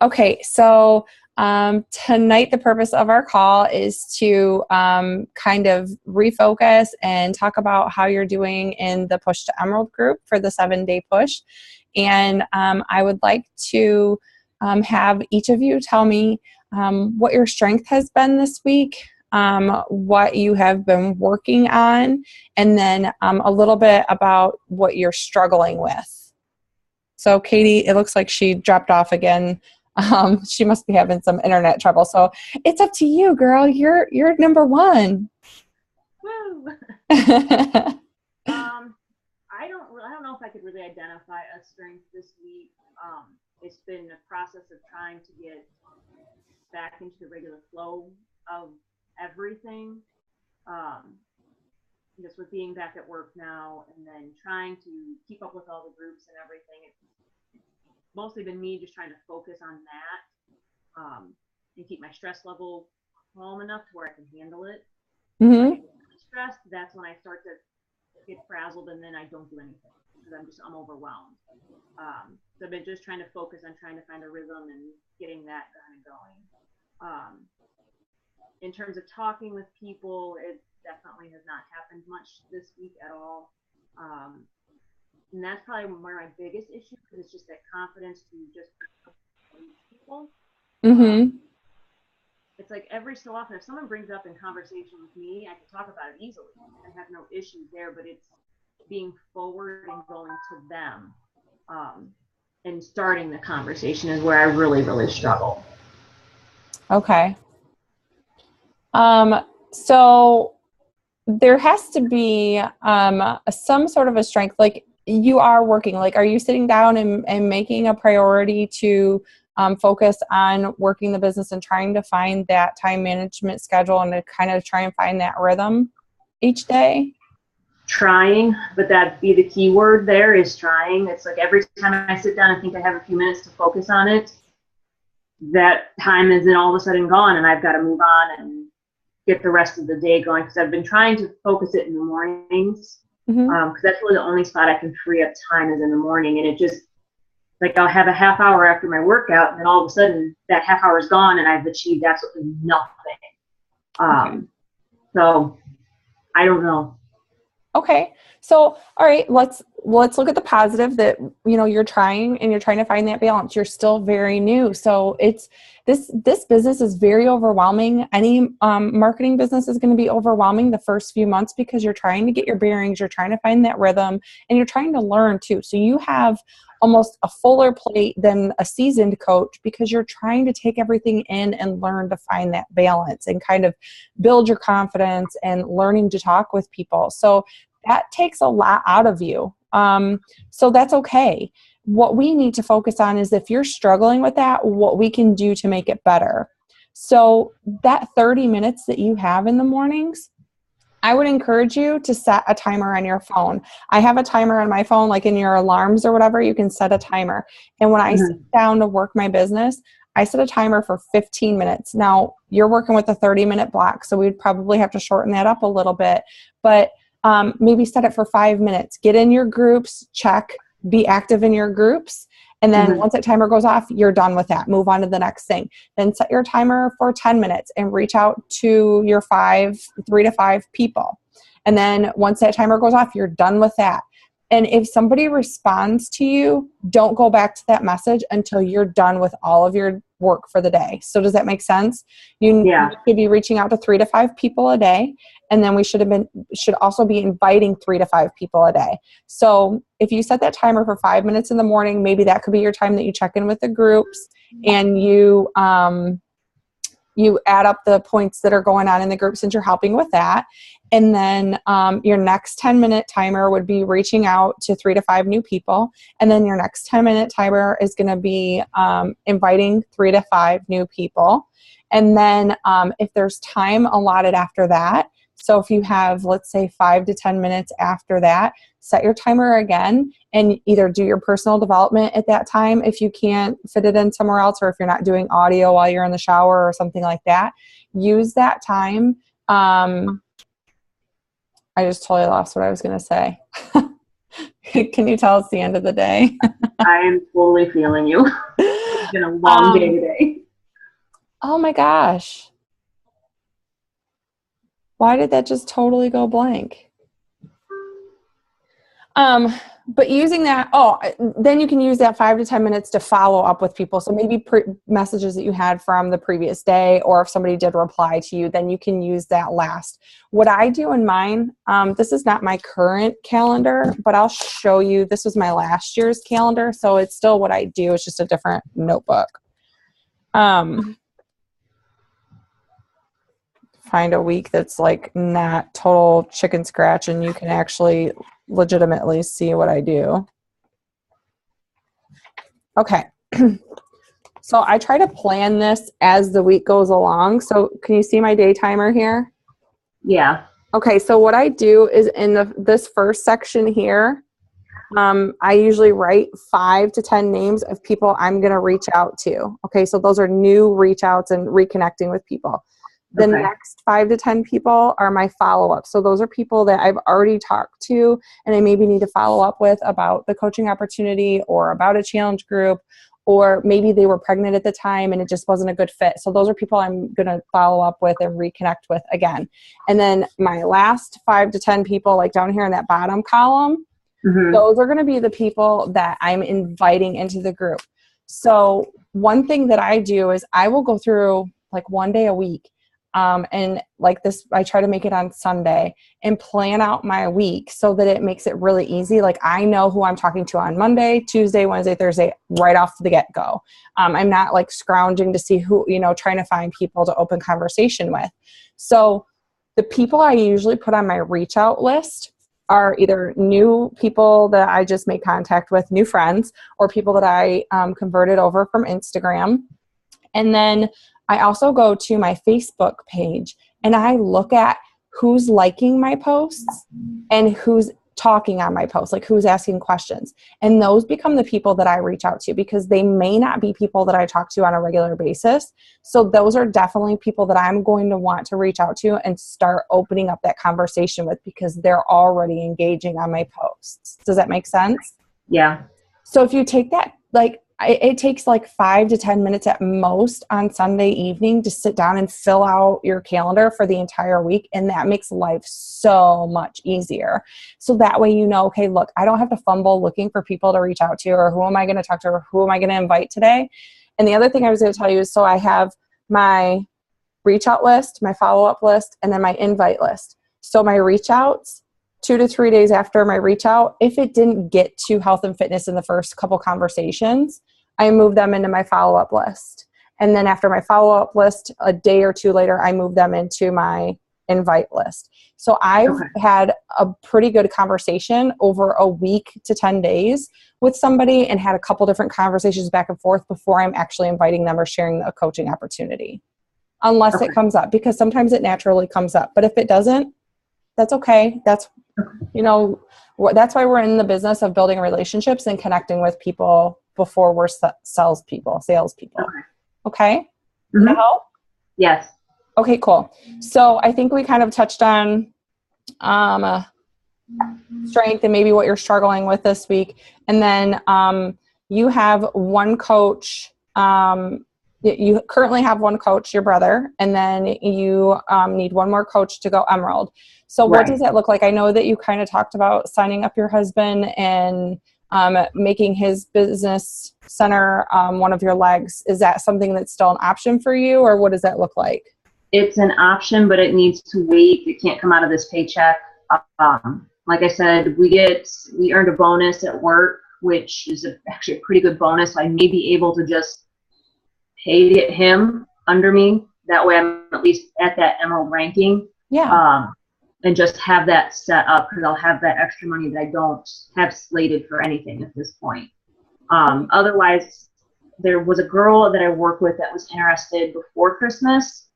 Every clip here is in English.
Okay, so tonight the purpose of our call is to kind of refocus and talk about how you're doing in the Push to Emerald group for the 7-day push. And I would like to have each of you tell me what your strength has been this week, what you have been working on, and then a little bit about what you're struggling with. So Katie, it looks like she dropped off again. She must be having some internet trouble. So it's up to you, girl. You're number one. Woo! I don't know if I could really identify a strength this week. It's been a process of trying to get back into the regular flow of everything. Just with being back at work now and then trying to keep up with all the groups and everything. It's mostly been me just trying to focus on that and keep my stress level calm enough to where I can handle it. Mm-hmm. When I get really stressed, that's when I start to get frazzled and then I don't do anything because I'm overwhelmed. So I've been just trying to focus on trying to find a rhythm and getting that kind of going. In terms of talking with people, it definitely has not happened much this week at all. And that's probably one of my biggest issues because it's just that confidence to just people. Mm-hmm. It's like every so often, if someone brings up in conversation with me, I can talk about it easily. I have no issues there, but it's being forward and going to them and starting the conversation is where I really, really struggle. Okay. So there has to be some sort of a strength, like you are working, like are you sitting down and making a priority to focus on working the business and trying to find that time management schedule and to kind of try and find that rhythm each day? Trying, but that'd be the key word there is trying. It's like every time I sit down and think I have a few minutes to focus on it, that time is then all of a sudden gone and I've got to move on and get the rest of the day going because I've been trying to focus it in the mornings because that's really the only spot I can free up time is in the morning. And it just, like I'll have a half hour after my workout and then all of a sudden that half hour is gone and I've achieved absolutely nothing. So I don't know. Okay. So, all right, let's look at the positive that, you're trying to find that balance. You're still very new. So it's this business is very overwhelming. Any marketing business is going to be overwhelming the first few months because you're trying to get your bearings, you're trying to find that rhythm, and you're trying to learn too. So you have almost a fuller plate than a seasoned coach because you're trying to take everything in and learn to find that balance and kind of build your confidence and learning to talk with people. So that takes a lot out of you. So that's okay. What we need to focus on is if you're struggling with that, what we can do to make it better. So that 30 minutes that you have in the mornings, I would encourage you to set a timer on your phone. I have a timer on my phone, like in your alarms or whatever, you can set a timer. And when I sit down to work my business, I set a timer for 15 minutes. Now, you're working with a 30-minute block, so we'd probably have to shorten that up a little bit. But maybe set it for 5 minutes. Get in your groups, check, be active in your groups. And then once that timer goes off, you're done with that. Move on to the next thing. Then set your timer for 10 minutes and reach out to your 3 to 5 people. And then once that timer goes off, you're done with that. And if somebody responds to you, don't go back to that message until you're done with all of your work for the day. So does that make sense? You should be reaching out to 3 to 5 people a day. And then we should also be inviting 3 to 5 people a day. So if you set that timer for 5 minutes in the morning, maybe that could be your time that you check in with the groups and you add up the points that are going on in the group since you're helping with that. And then your next 10-minute timer would be reaching out to 3 to 5 new people. And then your next 10-minute timer is going to be inviting 3 to 5 new people. And then if there's time allotted after that, so if you have, let's say, 5 to 10 minutes after that, set your timer again and either do your personal development at that time if you can't fit it in somewhere else, or if you're not doing audio while you're in the shower or something like that. Use that time. I just totally lost what I was going to say. Can you tell it's the end of the day? I am totally feeling you. It's been a long day today. Oh my gosh. Why did that just totally go blank? But using that, then you can use that 5 to 10 minutes to follow up with people. So maybe messages that you had from the previous day, or if somebody did reply to you, then you can use that last. What I do in mine, this is not my current calendar, but I'll show you, this was my last year's calendar. So it's still what I do. It's just a different notebook. Find a week that's like not total chicken scratch and you can actually legitimately see what I do. Okay. So I try to plan this as the week goes along. So can you see my day timer here? Yeah. Okay. So what I do is in this first section here, I usually write 5 to 10 names of people I'm going to reach out to. Okay. So those are new reach outs and reconnecting with people. The next 5 to 10 people are my follow-up. So those are people that I've already talked to and I maybe need to follow up with about the coaching opportunity or about a challenge group, or maybe they were pregnant at the time and it just wasn't a good fit. So those are people I'm going to follow up with and reconnect with again. And then my last 5 to 10 people, like down here in that bottom column, those are going to be the people that I'm inviting into the group. So one thing that I do is I will go through like one day a week. And like this, I try to make it on Sunday and plan out my week so that it makes it really easy. Like I know who I'm talking to on Monday, Tuesday, Wednesday, Thursday, right off the get-go. I'm not like scrounging to see who, trying to find people to open conversation with. So the people I usually put on my reach out list are either new people that I just made contact with, new friends, or people that I converted over from Instagram. And then I also go to my Facebook page and I look at who's liking my posts and who's talking on my posts, like who's asking questions. And those become the people that I reach out to because they may not be people that I talk to on a regular basis. So those are definitely people that I'm going to want to reach out to and start opening up that conversation with because they're already engaging on my posts. Does that make sense? Yeah. So if you take that, like, it takes like 5 to 10 minutes at most on Sunday evening to sit down and fill out your calendar for the entire week. And that makes life so much easier. So that way, okay, look, I don't have to fumble looking for people to reach out to, or who am I going to talk to, or who am I going to invite today? And the other thing I was going to tell you is, so I have my reach out list, my follow-up list, and then my invite list. So my reach outs, 2 to 3 days after my reach out, if it didn't get to health and fitness in the first couple conversations, I move them into my follow-up list. And then after my follow-up list, a day or two later, I move them into my invite list. So I've had a pretty good conversation over a week to 10 days with somebody and had a couple different conversations back and forth before I'm actually inviting them or sharing a coaching opportunity. Unless it comes up, because sometimes it naturally comes up. But if it doesn't, that's okay. That's that's why we're in the business of building relationships and connecting with people before we're salespeople. Okay? Does that help? Yes. Okay, cool. So I think we kind of touched on strength and maybe what you're struggling with this week. And then you have one coach. You currently have one coach, your brother, and then you need one more coach to go Emerald. So what does that look like? I know that you kind of talked about signing up your husband and making his business center one of your legs. Is that something that's still an option for you, or what does that look like? It's an option, but it needs to wait. It can't come out of this paycheck. Like I said, we earned a bonus at work, which is actually a pretty good bonus. So I may be able to just pay him under me. That way I'm at least at that Emerald ranking. Yeah. And just have that set up because I'll have that extra money that I don't have slated for anything at this point. Otherwise, there was a girl that I work with that was interested before Christmas.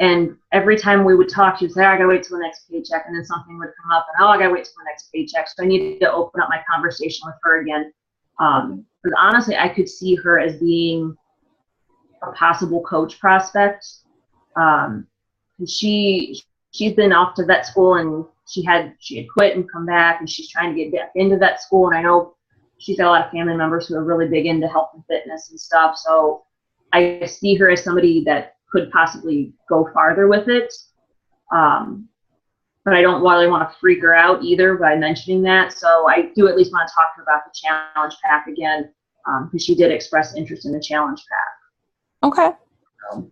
And every time we would talk, she would say, I gotta wait till the next paycheck. And then something would come up and, I gotta wait till the next paycheck. So I needed to open up my conversation with her again. Because honestly, I could see her as being a possible coach prospect. She's been off to vet school and she had quit and come back, and she's trying to get back into that school. And I know she's got a lot of family members who are really big into health and fitness and stuff. So I see her as somebody that could possibly go farther with it. But I don't really want to freak her out either by mentioning that. So I do at least want to talk to her about the challenge pack again, because she did express interest in the challenge pack. Okay. So.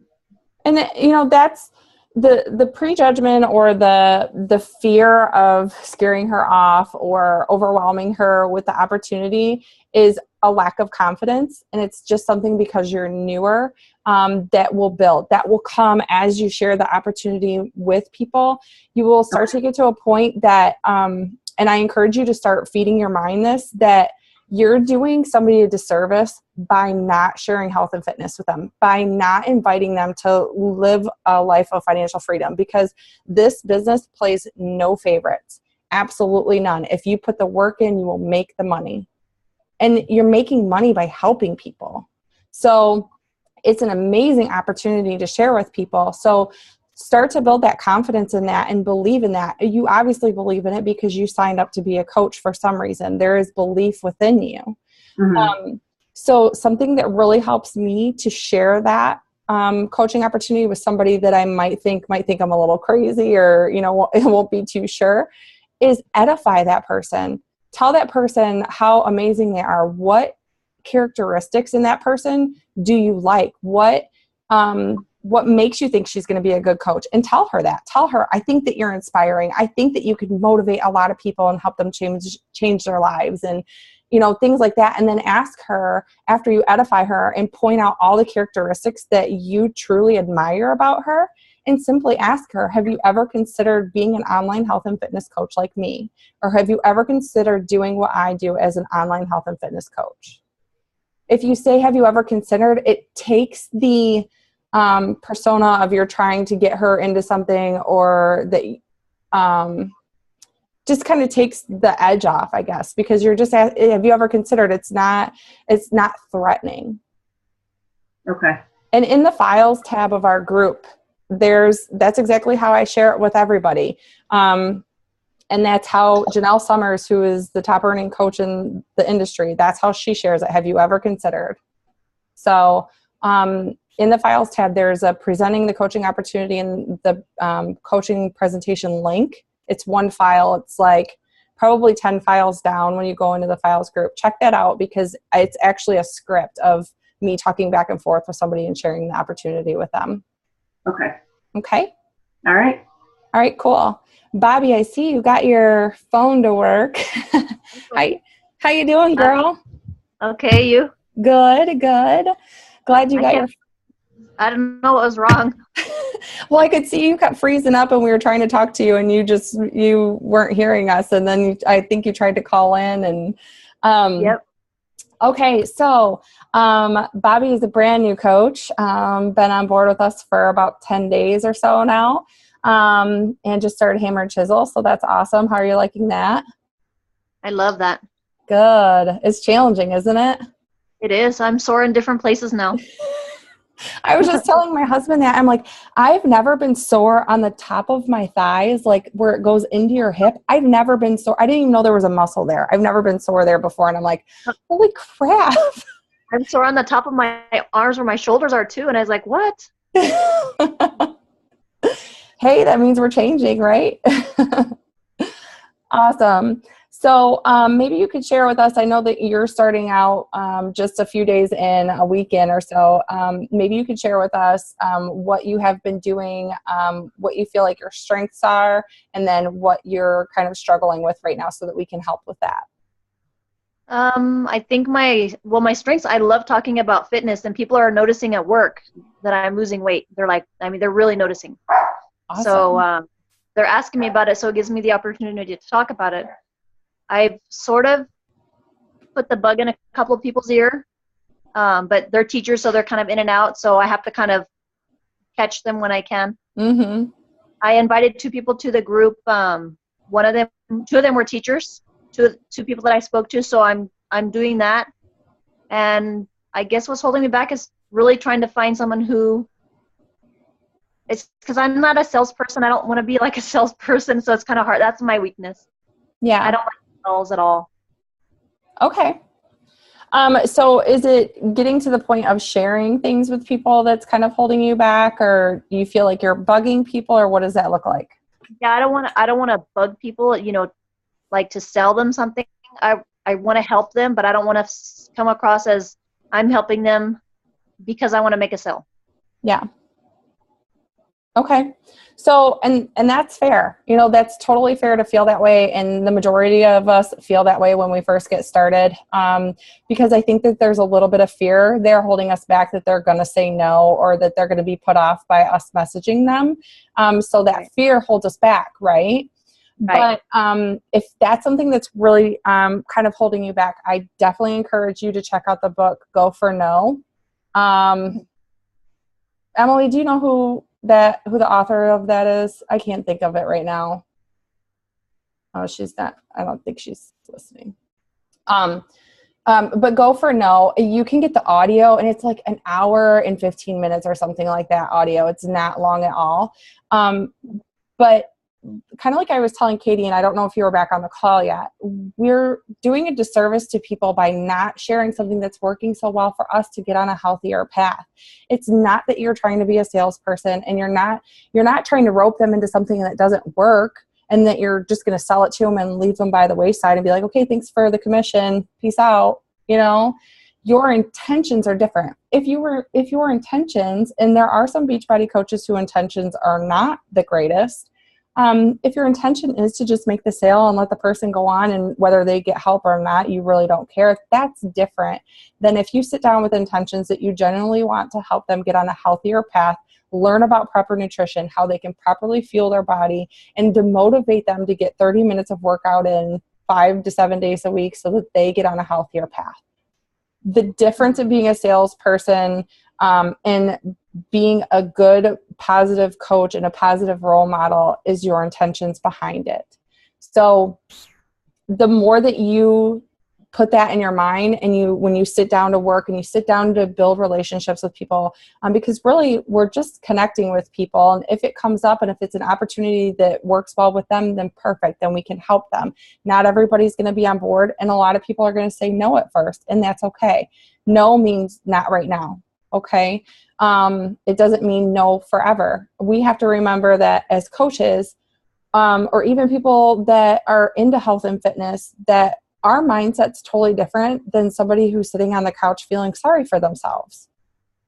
And that's the prejudgment or the fear of scaring her off or overwhelming her with the opportunity is a lack of confidence. And it's just something because you're newer that will build, that will come as you share the opportunity with people. You will start to get to a point that, and I encourage you to start feeding your mind this, that you're doing somebody a disservice by not sharing health and fitness with them, by not inviting them to live a life of financial freedom, because this business plays no favorites. Absolutely none. If you put the work in, you will make the money. And you're making money by helping people. So it's an amazing opportunity to share with people. So start to build that confidence in that and believe in that. You obviously believe in it because you signed up to be a coach for some reason. There is belief within you. Mm-hmm. So something that really helps me to share that coaching opportunity with somebody that I might think I'm a little crazy or, it won't be too sure, is edify that person. Tell that person how amazing they are. What characteristics in that person do you like? What makes you think she's going to be a good coach? And tell her that. Tell her, I think that you're inspiring. I think that you could motivate a lot of people and help them change their lives and, things like that. And then ask her, after you edify her and point out all the characteristics that you truly admire about her, and simply ask her, have you ever considered being an online health and fitness coach like me? Or have you ever considered doing what I do as an online health and fitness coach? If you say, have you ever considered, it takes the persona of you're trying to get her into something, or that just kind of takes the edge off, I guess, because you're just, have you ever considered? It's not threatening. Okay. And in the files tab of our group, that's exactly how I share it with everybody. And that's how Janelle Summers, who is the top earning coach in the industry, that's how she shares it. Have you ever considered? So in the files tab, there's a presenting the coaching opportunity and the coaching presentation link. It's one file. It's like probably 10 files down when you go into the files group. Check that out because it's actually a script of me talking back and forth with somebody and sharing the opportunity with them. Okay. Okay. All right. All right, cool. Bobby, I see you got your phone to work. How you doing, girl? Okay, you? Good. Glad you got your... I don't know what was wrong. Well, I could see you kept freezing up and we were trying to talk to you and you weren't hearing us. And then I think you tried to call in and... Yep. Okay, so Bobby is a brand new coach, been on board with us for about 10 days or so now, and just started Hammer and Chisel, so that's awesome. How are you liking that? I love that. Good. It's challenging, isn't it? It is. I'm sore in different places now. I was just telling my husband that. I'm like, I've never been sore on the top of my thighs, like where it goes into your hip. I've never been sore. I didn't even know there was a muscle there. I've never been sore there before. And I'm like, holy crap. I'm sore on the top of my arms where my shoulders are too. And I was like, what? Hey, that means we're changing, right? Awesome. So maybe you could share with us, I know that you're starting out just a few days in, a weekend or so. Maybe you could share with us what you have been doing, what you feel like your strengths are, and then what you're kind of struggling with right now so that we can help with that. I think my strengths, I love talking about fitness, and people are noticing at work that I'm losing weight. They're really noticing. Awesome. So they're asking me about it, so it gives me the opportunity to talk about it. I've sort of put the bug in a couple of people's ear, but they're teachers, so they're kind of in and out, so I have to kind of catch them when I can. Mm-hmm. I invited 2 people to the group. 2 of them were teachers, two people that I spoke to, so I'm doing that. And I guess what's holding me back is really trying to find someone who it's because I'm not a salesperson. I don't want to be like a salesperson, so it's kind of hard. That's my weakness. Yeah. I don't like sales at all. Okay. So is it getting to the point of sharing things with people that's kind of holding you back, or you feel like you're bugging people, or what does that look like? Yeah, I don't want to bug people, like to sell them something. I want to help them, but I don't want to come across as I'm helping them because I want to make a sale. Yeah. Okay. So, and that's fair. That's totally fair to feel that way. And the majority of us feel that way when we first get started. Because I think that there's a little bit of fear there holding us back, that they're going to say no, or that they're going to be put off by us messaging them. So that fear holds us back. Right. But if that's something that's really kind of holding you back, I definitely encourage you to check out the book, Go for No. Emily, do you know who the author of that is? I can't think of it right now. Oh, she's not. I don't think she's listening. But Go for No, you can get the audio, and it's like an hour and 15 minutes or something like that audio. It's not long at all. But kind of like I was telling Katie, and I don't know if you were back on the call yet, we're doing a disservice to people by not sharing something that's working so well for us to get on a healthier path. It's not that you're trying to be a salesperson, and you're not trying to rope them into something that doesn't work, and that you're just going to sell it to them and leave them by the wayside and be like, okay, thanks for the commission, peace out. Your intentions are different. If your intentions, and there are some Beachbody coaches whose intentions are not the greatest, if your intention is to just make the sale and let the person go on, and whether they get help or not, you really don't care, that's different than if you sit down with intentions that you genuinely want to help them get on a healthier path, learn about proper nutrition, how they can properly fuel their body, and to motivate them to get 30 minutes of workout in 5 to 7 days a week so that they get on a healthier path. The difference of being a salesperson and being a good, positive coach and a positive role model is your intentions behind it. So the more that you put that in your mind, and when you sit down to work and you sit down to build relationships with people, because really we're just connecting with people, and if it comes up and if it's an opportunity that works well with them, then perfect, then we can help them. Not everybody's going to be on board, and a lot of people are going to say no at first, and that's okay. No means not right now. Okay. It doesn't mean no forever. We have to remember that as coaches, or even people that are into health and fitness, that our mindset's totally different than somebody who's sitting on the couch feeling sorry for themselves.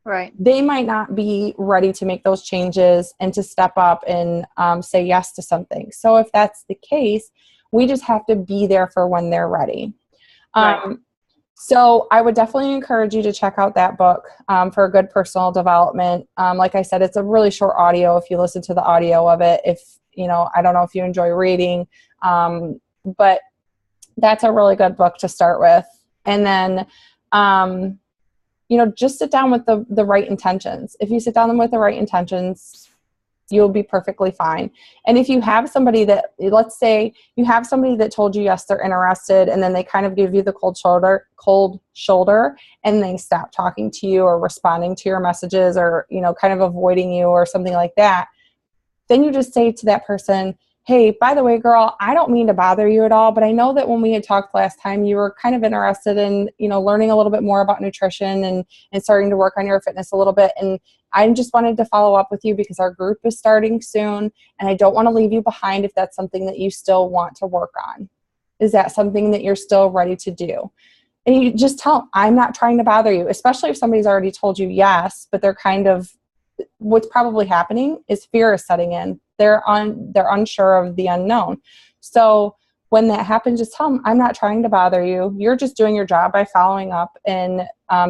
Right. They might not be ready to make those changes and to step up and say yes to something. So if that's the case, we just have to be there for when they're ready. Right. So I would definitely encourage you to check out that book for a good personal development. Like I said, it's a really short audio if you listen to the audio of it. If, I don't know if you enjoy reading, but that's a really good book to start with. And then, just sit down with the right intentions. If you sit down with the right intentions, you'll be perfectly fine. And if you have somebody that, let's say you have somebody that told you, yes, they're interested, and then they kind of give you the cold shoulder, and they stop talking to you or responding to your messages, or, kind of avoiding you or something like that, then you just say to that person, hey, by the way, girl, I don't mean to bother you at all, but I know that when we had talked last time, you were kind of interested in, learning a little bit more about nutrition and starting to work on your fitness a little bit. And I just wanted to follow up with you because our group is starting soon, and I don't want to leave you behind if that's something that you still want to work on. Is that something that you're still ready to do? And you just tell them, I'm not trying to bother you, especially if somebody's already told you yes, but they're kind of, what's probably happening is fear is setting in. They're unsure of the unknown. So when that happens, just tell them, I'm not trying to bother you. You're just doing your job by following up and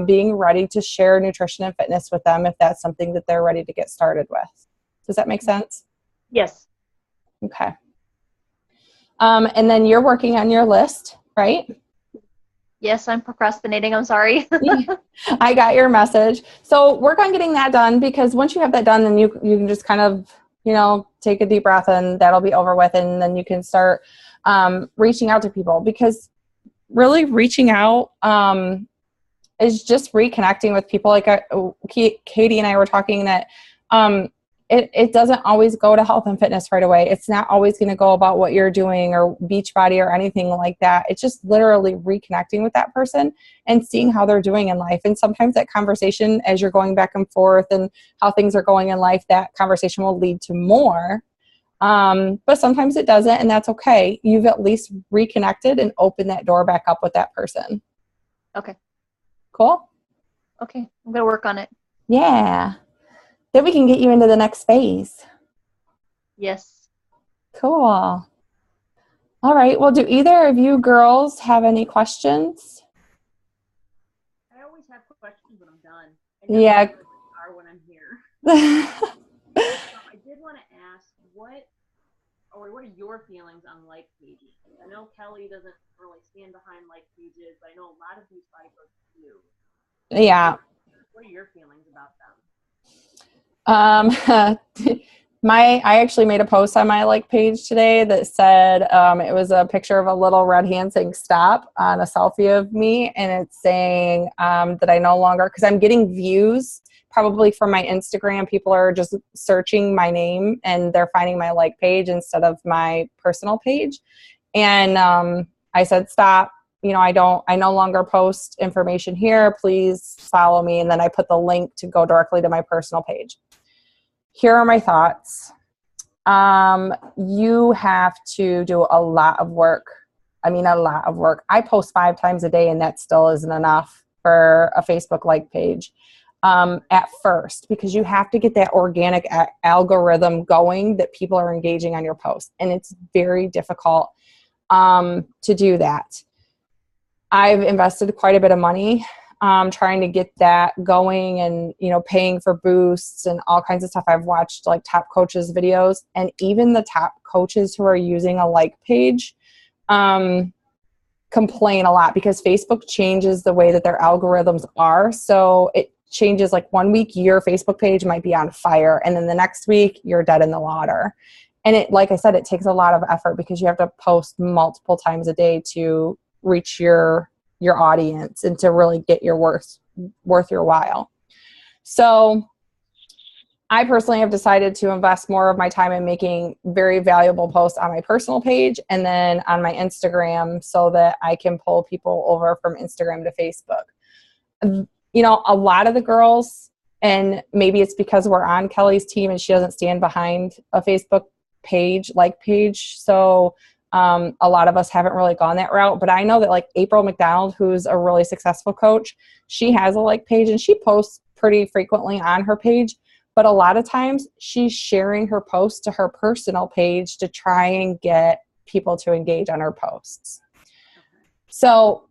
being ready to share nutrition and fitness with them if that's something that they're ready to get started with. Does that make sense? Yes. Okay. And then you're working on your list, right? Yes, I'm procrastinating. I'm sorry. I got your message. So work on getting that done, because once you have that done, then you can just kind of, take a deep breath, and that'll be over with. And then you can start reaching out to people, because really reaching out is just reconnecting with people. Like Katie and I were talking that it doesn't always go to health and fitness right away. It's not always going to go about what you're doing or Beachbody or anything like that. It's just literally reconnecting with that person and seeing how they're doing in life. And sometimes that conversation, as you're going back and forth and how things are going in life, that conversation will lead to more. But sometimes it doesn't, and that's okay. You've at least reconnected and opened that door back up with that person. Okay. Cool? Okay. I'm going to work on it. Yeah. Then we can get you into the next phase. Yes. Cool. All right. Well, do either of you girls have any questions? I always have questions when I'm done. Yeah. Are when I'm here. I did want to ask, what are your feelings on like pages? I know Kelly doesn't really stand behind like pages, but I know a lot of these body coaches do. Yeah. What are your feelings about them? I actually made a post on my like page today that said it was a picture of a little red hand saying stop on a selfie of me, and it's saying that I no longer, because I'm getting views probably from my Instagram. People are just searching my name and they're finding my like page instead of my personal page. And I said stop. I no longer post information here. Please follow me. And then I put the link to go directly to my personal page. Here are my thoughts. You have to do a lot of work. I mean, a lot of work. I post 5 times a day, and that still isn't enough for a Facebook like page at first, because you have to get that organic algorithm going that people are engaging on your post. And it's very difficult to do that. I've invested quite a bit of money trying to get that going, and paying for boosts and all kinds of stuff. I've watched like top coaches videos, and even the top coaches who are using a like page complain a lot because Facebook changes the way that their algorithms are. So it changes, like one week your Facebook page might be on fire, and then the next week you're dead in the water. And it, like I said, it takes a lot of effort because you have to post multiple times a day to reach your audience and to really get your worth your while. So I personally have decided to invest more of my time in making very valuable posts on my personal page and then on my Instagram, so that I can pull people over from Instagram to Facebook. A lot of the girls, and maybe it's because we're on Kelly's team and she doesn't stand behind a Facebook page, so a lot of us haven't really gone that route. But I know that like April McDonald, who's a really successful coach, she has a like page and she posts pretty frequently on her page. But a lot of times she's sharing her posts to her personal page to try and get people to engage on her posts. So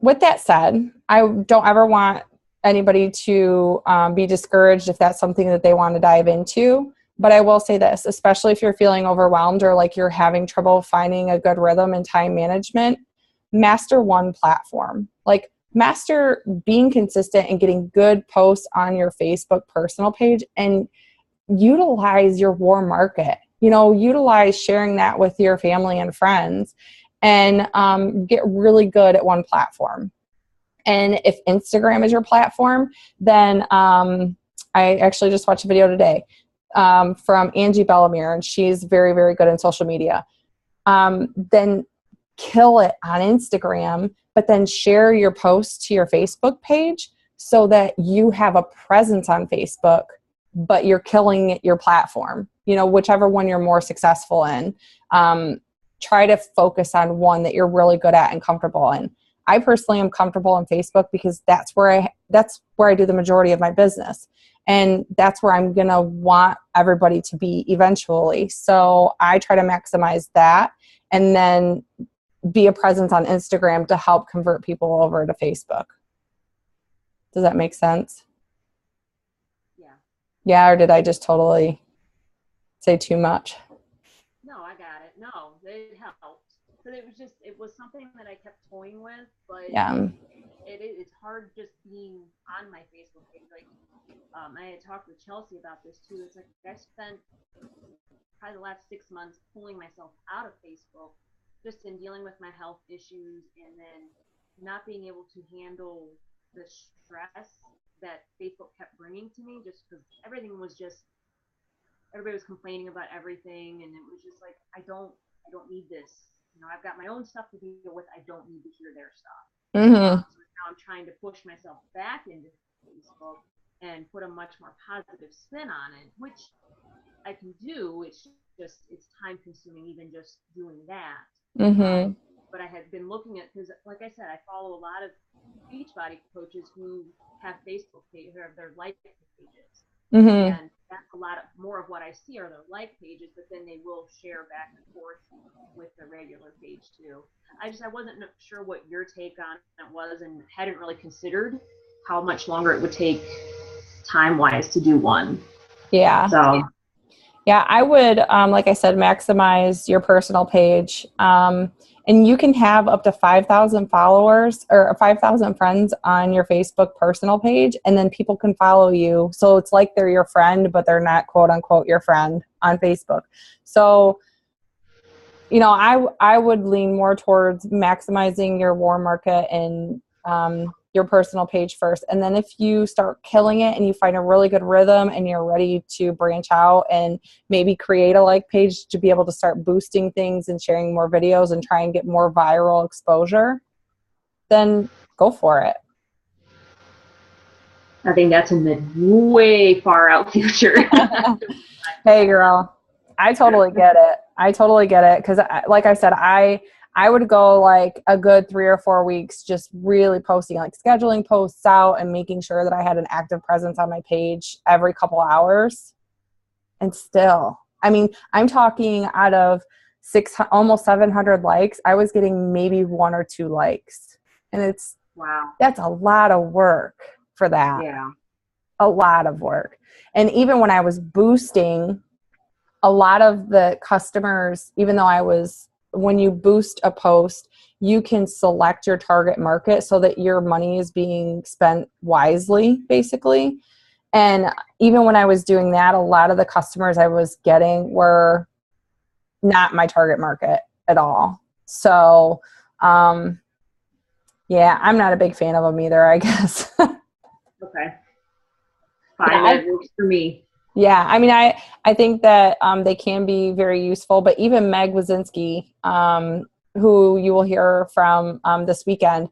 with that said, I don't ever want anybody to be discouraged if that's something that they want to dive into. But I will say this, especially if you're feeling overwhelmed or like you're having trouble finding a good rhythm and time management, master one platform. Like master being consistent and getting good posts on your Facebook personal page, and utilize your warm market. Utilize sharing that with your family and friends, and get really good at one platform. And if Instagram is your platform, then I actually just watched a video today from Angie Bellamere, and she's very, very good in social media. Then kill it on Instagram, but then share your posts to your Facebook page so that you have a presence on Facebook, but you're killing your platform, whichever one you're more successful in. Try to focus on one that you're really good at and comfortable in. I personally am comfortable on Facebook because that's where I do the majority of my business. And that's where I'm going to want everybody to be eventually. So I try to maximize that and then be a presence on Instagram to help convert people over to Facebook. Does that make sense? Yeah. Yeah, or did I just totally say too much? No, I got it. No, it helped. But it was something that I kept toying with, but Yeah. It's hard just being on my Facebook page. Like, I had talked with Chelsea about this too. It's like I spent probably the last 6 months pulling myself out of Facebook just in dealing with my health issues, and then not being able to handle the stress that Facebook kept bringing to me, just because everything was just everybody was complaining about everything, and it was just like, I don't need this. You know, I've got my own stuff to deal with. I don't need to hear their stuff. Mm-hmm. So now I'm trying to push myself back into Facebook and put a much more positive spin on it, which I can do. It's time consuming, even just doing that. Mm-hmm. But I had been looking at, because like I said, I follow a lot of Beachbody coaches who have Facebook pages or their like pages. Mm-hmm. And that's a lot more of what I see are their like pages, but then they will share back and forth with the regular page too. I wasn't sure what your take on it was, and hadn't really considered how much longer it would take time wise to do one. Yeah. So yeah, I would, like I said, maximize your personal page. And you can have up to 5,000 followers or 5,000 friends on your Facebook personal page, and then people can follow you. So it's like they're your friend, but they're not quote unquote your friend on Facebook. So, you know, I would lean more towards maximizing your warm market and your personal page first. And then if you start killing it and you find a really good rhythm and you're ready to branch out and maybe create a like page to be able to start boosting things and sharing more videos and try and get more viral exposure, then go for it. I think that's in the way far out future. Hey girl, I totally get it. Because like I said, I would go like a good 3 or 4 weeks just really posting, like scheduling posts out and making sure that I had an active presence on my page every couple hours. And still, I mean, I'm talking out of almost 700 likes, I was getting maybe 1 or 2 likes. And wow. That's a lot of work for that. Yeah. A lot of work. And even when I was boosting, a lot of the customers, even though when you boost a post, you can select your target market so that your money is being spent wisely, basically. And even when I was doing that, a lot of the customers I was getting were not my target market at all. So, yeah, I'm not a big fan of them either, I guess. Okay. Fine, that works for me. Yeah, I mean, I think that they can be very useful, but even Meg Wazinski, who you will hear from this weekend,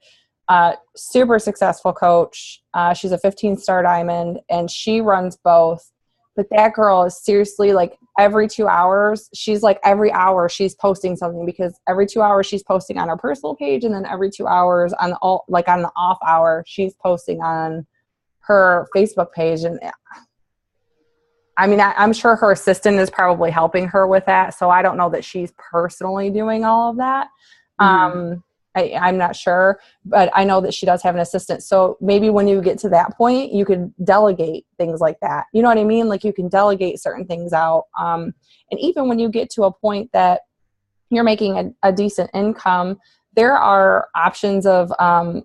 super successful coach. She's a 15-star diamond, and she runs both. But that girl is seriously like every 2 hours, she's like every hour she's posting something, because every 2 hours she's posting on her personal page, and then every 2 hours on the off hour, she's posting on her Facebook page. And I mean, I'm sure her assistant is probably helping her with that. So I don't know that she's personally doing all of that. Mm-hmm. I'm not sure, but I know that she does have an assistant. So maybe when you get to that point, you could delegate things like that. You know what I mean? Like you can delegate certain things out. And even when you get to a point that you're making a decent income, there are options of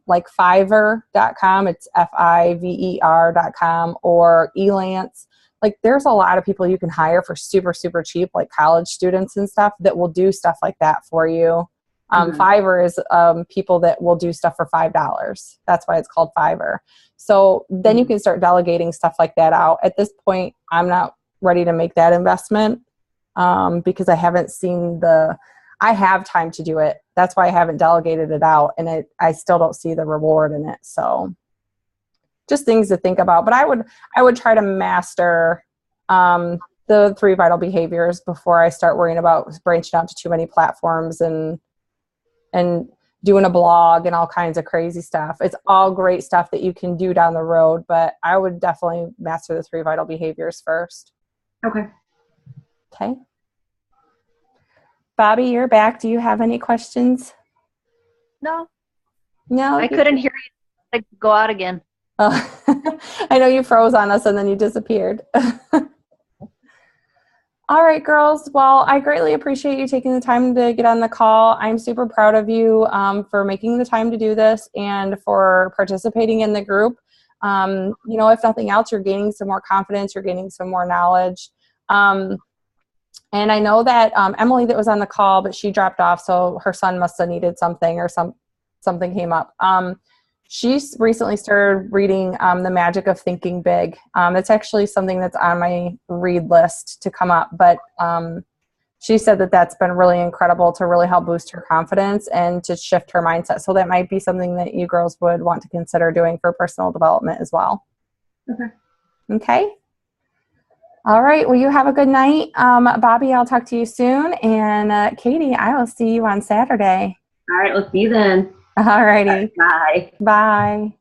like Fiverr.com. It's Fiver.com, or Elance. Like there's a lot of people you can hire for super, super cheap, like college students and stuff, that will do stuff like that for you. Mm-hmm. Fiverr is people that will do stuff for $5. That's why it's called Fiverr. So then you can start delegating stuff like that out. At this point, I'm not ready to make that investment because I haven't seen I have time to do it. That's why I haven't delegated it out, and I still don't see the reward in it. So just things to think about. But I would try to master the 3 vital behaviors before I start worrying about branching out to too many platforms and doing a blog and all kinds of crazy stuff. It's all great stuff that you can do down the road, but I would definitely master the 3 vital behaviors first. Okay. Bobby, you're back. Do you have any questions? No. I couldn't hear you. Like, go out again. Oh, I know you froze on us and then you disappeared. All right, girls. Well, I greatly appreciate you taking the time to get on the call. I'm super proud of you for making the time to do this and for participating in the group. You know, if nothing else, you're gaining some more confidence. You're gaining some more knowledge. And I know that Emily that was on the call, but she dropped off, so her son must have needed something or something came up. she's recently started reading The Magic of Thinking Big. It's actually something that's on my read list to come up, but she said that that's been really incredible to really help boost her confidence and to shift her mindset. So that might be something that you girls would want to consider doing for personal development as well. Okay. Okay. All right. Well, you have a good night. Bobby, I'll talk to you soon. And Katie, I will see you on Saturday. All right. We'll see you then. All righty. Bye. Bye.